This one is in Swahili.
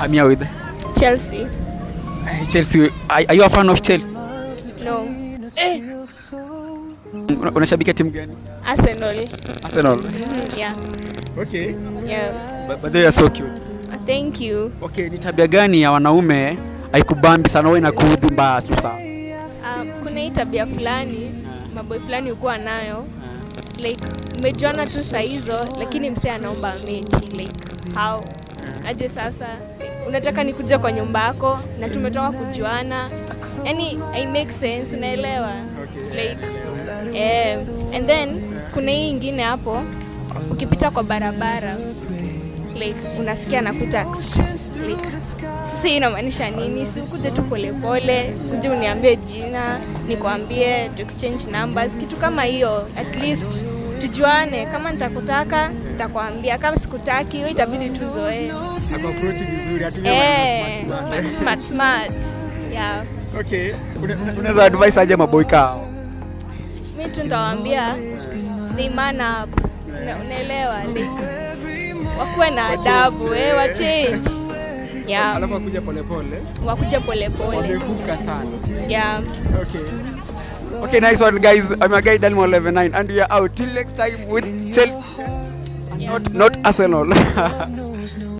I'm here with Chelsea. Chelsea. Are you a fan of Chelsea? No. Unashabikia timu gani? Arsenal. Arsenal. Yeah. Okay. Yeah. But they are so cute. Thank you. Okay, ni tabia gani ya wanaume haikubambi sana wewe na kuudhi mbaya sasa? Kuna hii tabia fulani, maboy fulani ukuwa nayo. Like umejuana tu saa hizo lakini msee anaomba mechi like how? Aje sasa unataka nikuje kwa nyumba yako na tumetoka kujuana. Yaani I make sense, unaelewa? Like and then kuna hii ingine hapo ukipita kwa barabara like unasikia nakuta like si inamaanisha nini? Si ukuje tu polepole, uje uniambie jina, nikwambie to exchange numbers, kitu kama hiyo, at least tujuane. Kama nitakutaka nitakwambia, kama sikutaki wewe itabidi tuzoee. Approach vizuri, atumie smart. Yeah. Okay. Unaweza advice aje maboy kao? Mimi tu nitawaambia they man up. Unaelewa? Like wakuwe na adabu, wa change. Yeah. Alafu wakuja polepole. Wakuja polepole. Wamehuka sana. Yeah. Okay. Okay, nice one guys. I'm your guy Dalmo 119 and we are out till next time with Chelsea. Yeah. Not Arsenal.